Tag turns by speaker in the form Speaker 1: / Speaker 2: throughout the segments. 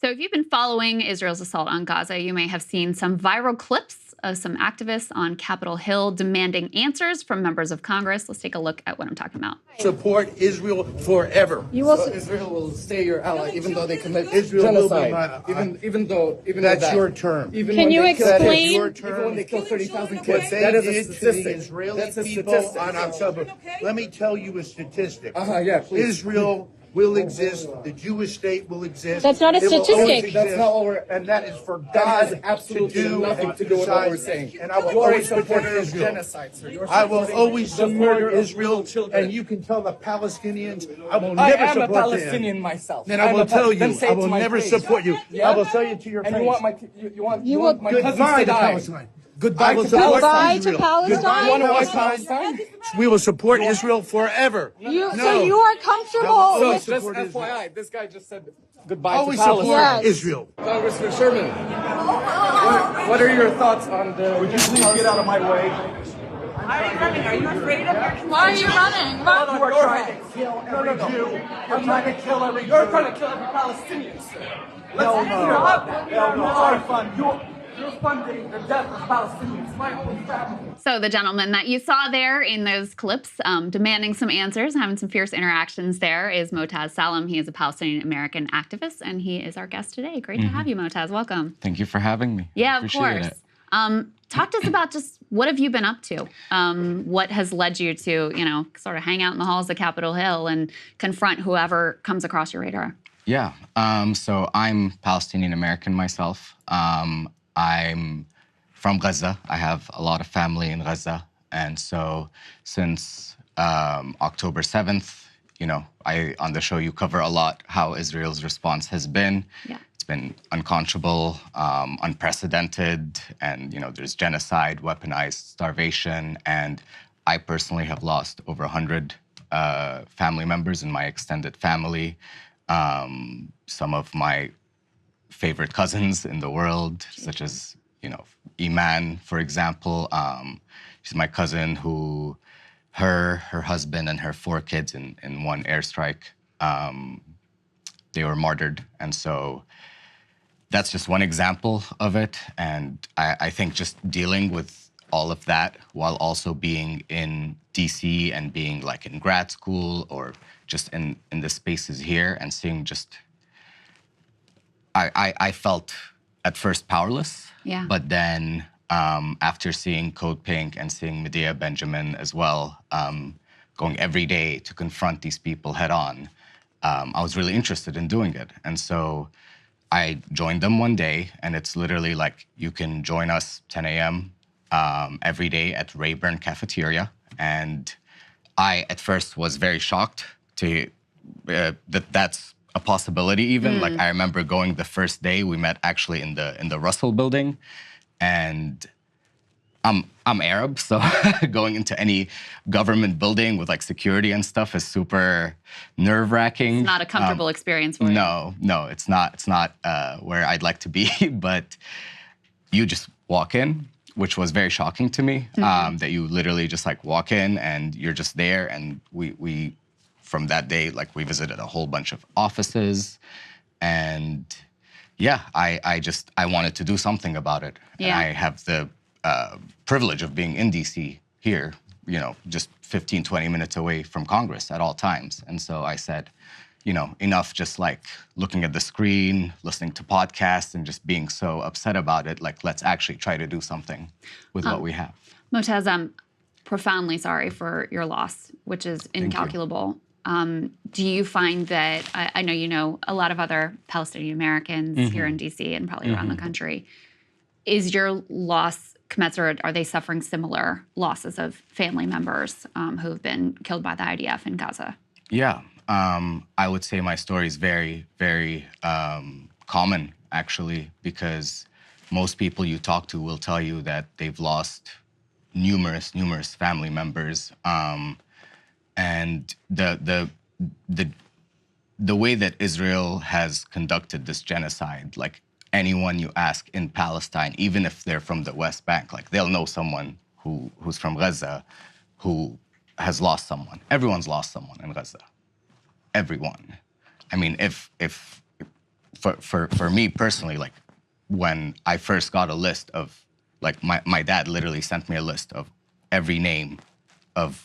Speaker 1: So if you've been following Israel's assault on Gaza, you may have seen some viral clips of some activists on Capitol Hill demanding answers from members of Congress. Let's take a look at what I'm talking about.
Speaker 2: Support Israel forever.
Speaker 3: So Israel will stay your ally, even though they commit
Speaker 2: Israel
Speaker 3: genocide.
Speaker 2: even though that's your term.
Speaker 4: Can you explain?
Speaker 3: Even when they kill 30,000 kids,
Speaker 2: What
Speaker 3: that
Speaker 2: they
Speaker 3: is a
Speaker 2: did to the
Speaker 3: statistic.
Speaker 2: Israeli
Speaker 3: That's a
Speaker 2: people
Speaker 3: statistic.
Speaker 2: on October. Let me tell you a statistic.
Speaker 3: Yeah, please.
Speaker 2: Israel will exist. The Jewish state will exist.
Speaker 4: That's not a
Speaker 2: It will always
Speaker 4: statistic.
Speaker 2: exist,
Speaker 3: That's not what we're.
Speaker 2: and that is for
Speaker 3: That
Speaker 2: God
Speaker 3: has absolutely
Speaker 2: to do
Speaker 3: nothing
Speaker 2: and
Speaker 3: to do with what we're
Speaker 2: decide.
Speaker 3: saying.
Speaker 2: And I will
Speaker 3: You are a
Speaker 2: always support
Speaker 3: supporter of
Speaker 2: Israel.
Speaker 3: genocide, sir. You're
Speaker 2: I will
Speaker 3: supporting
Speaker 2: always
Speaker 3: the murder
Speaker 2: support
Speaker 3: of
Speaker 2: Israel,
Speaker 3: little children.
Speaker 2: and you can tell the Palestinians I will
Speaker 3: I
Speaker 2: never
Speaker 3: am a
Speaker 2: support
Speaker 3: Palestinian
Speaker 2: them.
Speaker 3: myself.
Speaker 2: Then I will tell
Speaker 3: Then
Speaker 2: you,
Speaker 3: say
Speaker 2: I
Speaker 3: it to
Speaker 2: will
Speaker 3: my
Speaker 2: never
Speaker 3: face.
Speaker 2: support you.
Speaker 3: Yeah?
Speaker 2: I will tell you to your
Speaker 3: And
Speaker 2: face.
Speaker 3: you want my cousins
Speaker 2: Goodbye
Speaker 3: to
Speaker 2: to
Speaker 3: die.
Speaker 2: Palestine.
Speaker 3: Goodbye
Speaker 2: I will
Speaker 3: to
Speaker 2: support
Speaker 4: Goodbye to
Speaker 2: Israel.
Speaker 4: Palestine?
Speaker 2: Goodbye
Speaker 3: You want to watch
Speaker 2: Palestine.
Speaker 3: Palestine?
Speaker 2: We will support Israel forever.
Speaker 4: So
Speaker 2: No.
Speaker 4: you are comfortable
Speaker 2: No,
Speaker 3: So
Speaker 4: with...
Speaker 3: just
Speaker 2: support Israel.
Speaker 3: FYI, this guy just said goodbye
Speaker 2: Always
Speaker 3: to
Speaker 2: support
Speaker 3: Palestine.
Speaker 4: Yes.
Speaker 2: Israel.
Speaker 3: Congressman Sherman, what are your thoughts on the...
Speaker 2: Would you please get out of my way?
Speaker 5: Why are you running? Are you afraid of your
Speaker 4: Why are you running?
Speaker 2: You are trying to kill every Jew. You're trying to kill every Jew.
Speaker 3: You're trying to kill every Palestinian, sir.
Speaker 2: No.
Speaker 3: You are fun. You're funding the death of Palestinians. My whole family.
Speaker 1: So the gentleman that you saw there in those clips demanding some answers, having some fierce interactions there is Moataz Salam. He is a Palestinian-American activist, and he is our guest today. Great to have you, Moataz. Welcome.
Speaker 6: Thank you for having me.
Speaker 1: Yeah, of
Speaker 6: Appreciate
Speaker 1: course.
Speaker 6: it.
Speaker 1: Talk to us about just what have you been up to? What has led you to, sort of hang out in the halls of Capitol Hill and confront whoever comes across your radar?
Speaker 6: Yeah. So I'm Palestinian-American myself. I'm from Gaza. I have a lot of family in Gaza. And so since October 7th, on the show you cover a lot how Israel's response has been.
Speaker 1: Yeah.
Speaker 6: It's been unconscionable, unprecedented, and there's genocide, weaponized starvation, and I personally have lost over 100 family members in my extended family. Some of my favorite cousins in the world, such as Iman, for example. She's my cousin who, her husband, and her 4 kids in one airstrike, they were martyred. And so that's just one example of it. And I think just dealing with all of that while also being in DC and being like in grad school or just in the spaces here and seeing just, I felt at first powerless.
Speaker 1: Yeah.
Speaker 6: But then after seeing CodePink and seeing Medea Benjamin as well, going every day to confront these people head on, I was really interested in doing it. And so I joined them one day, and it's literally like, you can join us 10 a.m. Every day at Rayburn Cafeteria. And I, at first, was very shocked to that that's a possibility even. Like, I remember going the first day, we met actually in the Russell building, and I'm Arab, so going into any government building with like security and stuff is super nerve-wracking.
Speaker 1: It's not a comfortable experience for you.
Speaker 6: No, it's not. It's not where I'd like to be. But you just walk in, which was very shocking to me. That you literally just like walk in and you're just there. And we from that day, like, we visited a whole bunch of offices, and yeah, I wanted to do something about it.
Speaker 1: Yeah.
Speaker 6: And I have the privilege of being in DC here, just 15, 20 minutes away from Congress at all times. And so I said, enough just like looking at the screen, listening to podcasts, and just being so upset about it. Like, let's actually try to do something with what we have.
Speaker 1: Moataz, I'm profoundly sorry for your loss, which is incalculable. Do you find that, I know you know a lot of other Palestinian Americans here in DC and probably around the country. Is your loss commensurate? Are they suffering similar losses of family members who have been killed by the IDF in Gaza?
Speaker 6: Yeah, I would say my story is very, very common, actually, because most people you talk to will tell you that they've lost numerous family members. And the way that Israel has conducted this genocide, like, anyone you ask in Palestine, even if they're from the West Bank, like, they'll know someone who's from Gaza who has lost someone. Everyone's lost someone in Gaza. Everyone. I mean, if for me personally, like when I first got a list of, like my dad literally sent me a list of every name of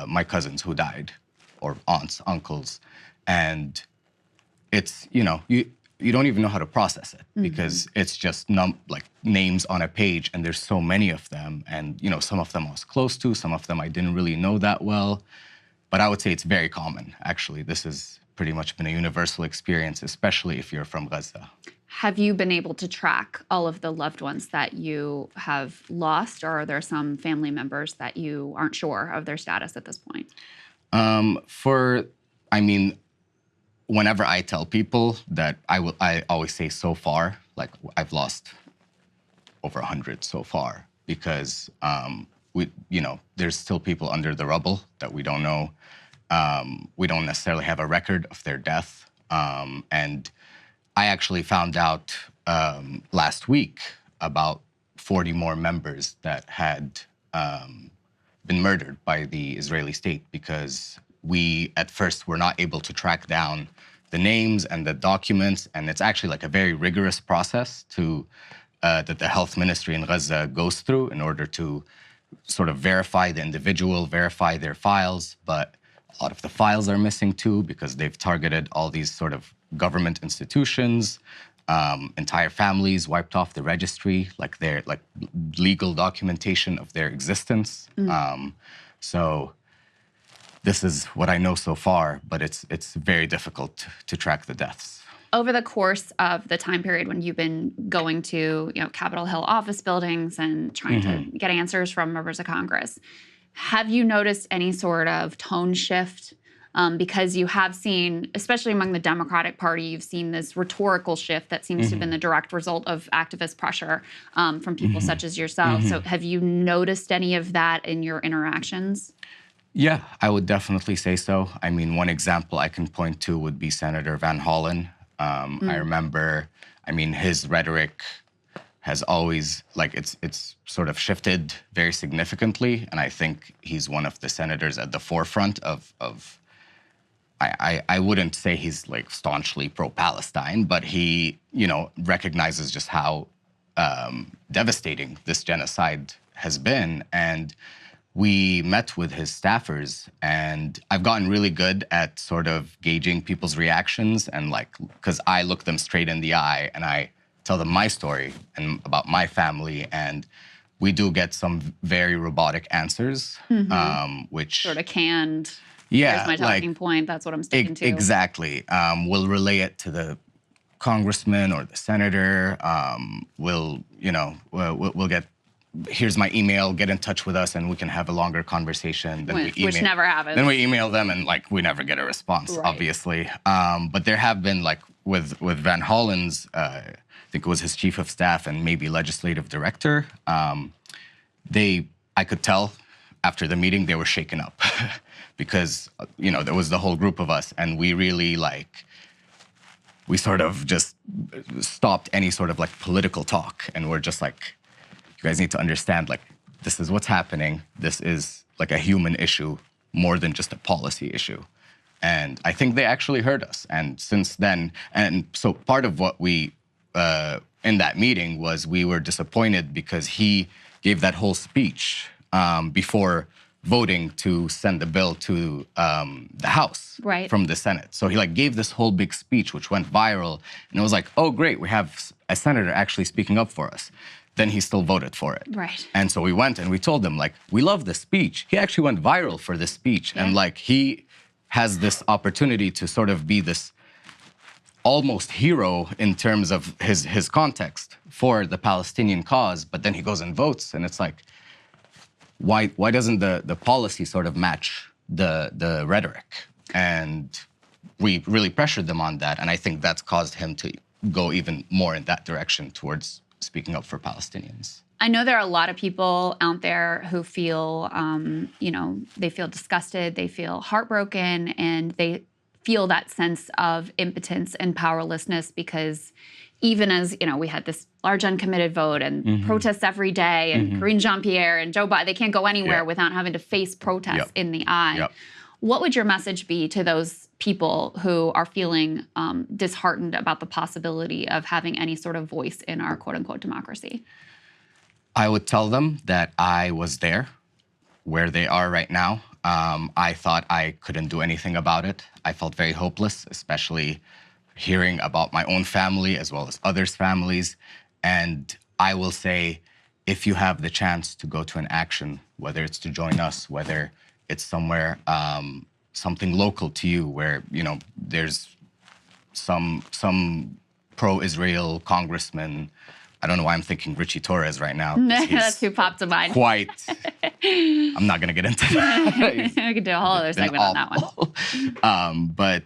Speaker 6: my cousins who died, or aunts, uncles, and it's, you know, you don't even know how to process it because it's just like names on a page, and there's so many of them, and you know, some of them I was close to, some of them I didn't really know that well, but I would say it's very common. Actually, this has pretty much been a universal experience, especially if you're from Gaza.
Speaker 1: Have you been able to track all of the loved ones that you have lost, or are there some family members that you aren't sure of their status at this point?
Speaker 6: I mean, whenever I tell people that I always say so far, like I've lost over 100 so far, because you know, there's still people under the rubble that we don't know. We don't necessarily have a record of their death. And I actually found out last week about 40 more members that had been murdered by the Israeli state, because we at first were not able to track down the names and the documents, and it's actually like a very rigorous process that the health ministry in Gaza goes through in order to sort of verify the individual, verify their files, but a lot of the files are missing too, because they've targeted all these sort of government institutions, entire families wiped off the registry, like their legal documentation of their existence. So this is what I know so far, but it's very difficult to track the deaths.
Speaker 1: Over the course of the time period when you've been going to, you know, Capitol Hill office buildings and trying to get answers from members of Congress, have you noticed any sort of tone shift? Because you have seen, especially among the Democratic Party, you've seen this rhetorical shift that seems to have been the direct result of activist pressure from people such as yourself. So have you noticed any of that in your interactions?
Speaker 6: Yeah, I would definitely say so. I mean, one example I can point to would be Senator Van Hollen. I remember, I mean, his rhetoric has always, like, it's sort of shifted very significantly, and I think he's one of the senators at the forefront of I wouldn't say he's like staunchly pro-Palestine, but he, you know, recognizes just how devastating this genocide has been. And we met with his staffers, and I've gotten really good at sort of gauging people's reactions, and like, because I look them straight in the eye and I tell them my story and about my family, and we do get some very robotic answers, which
Speaker 1: sort of canned.
Speaker 6: Yeah,
Speaker 1: here's my talking point. That's what I'm sticking to.
Speaker 6: Exactly. We'll relay it to the congressman or the senator. We'll get, here's my email, get in touch with us and we can have a longer conversation. Then
Speaker 1: which never happens.
Speaker 6: Then we email them and like we never get a response, obviously. But there have been, like with Van Hollen's, I think it was his chief of staff and maybe legislative director, I could tell after the meeting they were shaken up because, you know, there was the whole group of us and we really we sort of just stopped any sort of like political talk and we're just like, you guys need to understand, like, this is what's happening. This is like a human issue more than just a policy issue. And I think they actually heard us. And since then, and so part of what we, in that meeting was we were disappointed because he gave that whole speech before voting to send the bill to the House from the Senate. So he like gave this whole big speech, which went viral. And it was like, oh, great, we have a senator actually speaking up for us. Then he still voted for it.
Speaker 1: Right.
Speaker 6: And so we went and we told him, like, we love this speech. He actually went viral for this speech. Yeah. And like, he has this opportunity to sort of be this almost hero in terms of his context for the Palestinian cause. But then he goes and votes. And it's like, why doesn't the policy sort of match the rhetoric? And we really pressured them on that. And I think that's caused him to go even more in that direction towards speaking up for Palestinians.
Speaker 1: I know there are a lot of people out there who feel, you know, they feel disgusted, they feel heartbroken, and they feel that sense of impotence and powerlessness because even as, you know, we had this large uncommitted vote and protests every day and Karine Jean-Pierre and Joe Biden, they can't go anywhere without having to face protests in the eye. What would your message be to those people who are feeling disheartened about the possibility of having any sort of voice in our quote-unquote democracy?
Speaker 6: I would tell them that I was there, where they are right now. I thought I couldn't do anything about it. I felt very hopeless, especially hearing about my own family as well as others' families. And I will say, if you have the chance to go to an action, whether it's to join us, whether it's somewhere, something local to you where, you know, there's some pro-Israel congressman. I don't know why I'm thinking Richie Torres right now.
Speaker 1: That's who popped to mind.
Speaker 6: Quite. I'm not going to get into that.
Speaker 1: We could do a whole other segment on that one.
Speaker 6: But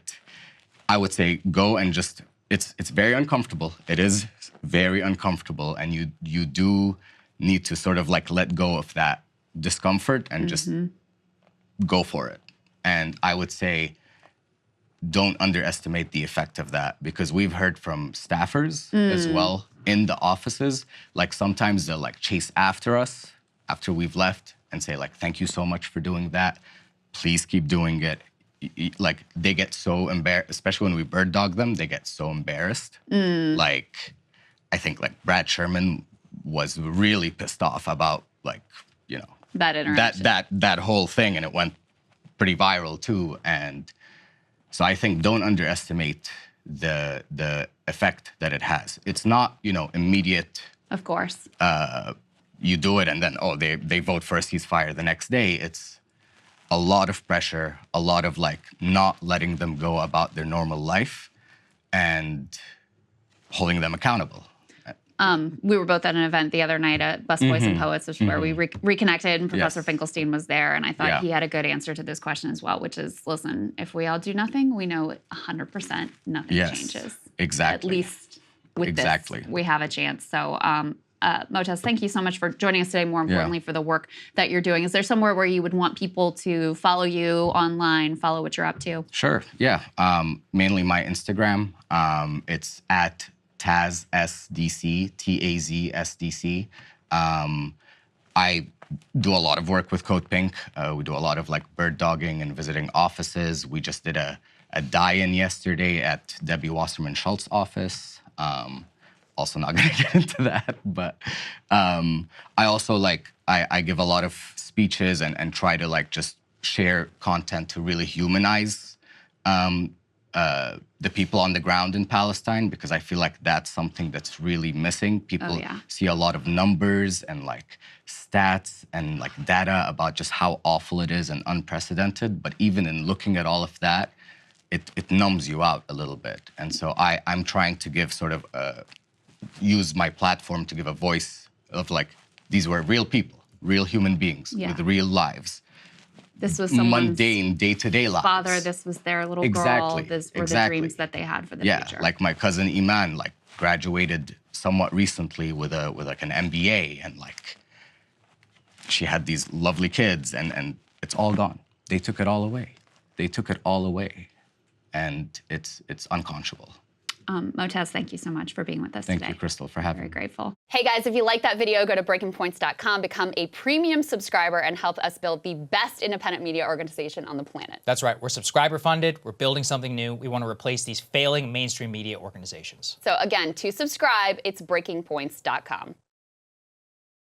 Speaker 6: I would say go and just, it's very uncomfortable. It is very uncomfortable. And you do need to sort of like let go of that discomfort and just go for it. And I would say, don't underestimate the effect of that, because we've heard from staffers as well in the offices. Like sometimes they'll like chase after us after we've left and say like, thank you so much for doing that. Please keep doing it. Like they get so embarrassed, especially when we bird dog them, they get so embarrassed. Like, I think like Brad Sherman was really pissed off about like, you know,
Speaker 1: That interaction.
Speaker 6: that whole thing, and it went pretty viral too. And so I think don't underestimate the effect that it has. It's not, you know, immediate.
Speaker 1: Of course.
Speaker 6: You do it and then, oh, they vote for a ceasefire the next day. It's a lot of pressure, a lot of like not letting them go about their normal life and holding them accountable.
Speaker 1: We were both at an event the other night at Busboys and Poets, which is where we reconnected, and Professor Finkelstein was there, and I thought he had a good answer to this question as well, which is, listen, if we all do nothing, we know 100% nothing changes.
Speaker 6: Exactly.
Speaker 1: At least with this, we have a chance. So, Moataz, thank you so much for joining us today, more importantly for the work that you're doing. Is there somewhere where you would want people to follow you online, follow what you're up to?
Speaker 6: Sure, yeah. Mainly my Instagram. It's at Taz SDC, TAZSDC. I do a lot of work with CodePink. We do a lot of like bird dogging and visiting offices. We just did a die-in yesterday at Debbie Wasserman Schultz's office. Also not gonna get into that, but I also like, I give a lot of speeches and try to like just share content to really humanize the people on the ground in Palestine, because I feel like that's something that's really missing. People see a lot of numbers and like stats and like data about just how awful it is and unprecedented. But even in looking at all of that, it numbs you out a little bit. And so I'm trying to give sort of, use my platform to give a voice of like, these were real people, real human beings with real lives.
Speaker 1: This was someone's
Speaker 6: mundane day-to-day lives.
Speaker 1: Father, this was their little girl. These were the dreams that they had for the future.
Speaker 6: Yeah, like my cousin Iman, like graduated somewhat recently with like an MBA, and like she had these lovely kids, and it's all gone. They took it all away. They took it all away, and it's unconscionable.
Speaker 1: Moataz, thank you so much for being with us today.
Speaker 6: Thank you, Krystal, for having me.
Speaker 1: Very grateful. Hey guys, if you like that video, go to breakingpoints.com, become a premium subscriber, and help us build the best independent media organization on the planet.
Speaker 7: That's right. We're subscriber funded. We're building something new. We want to replace these failing mainstream media organizations.
Speaker 1: So again, to subscribe, it's breakingpoints.com.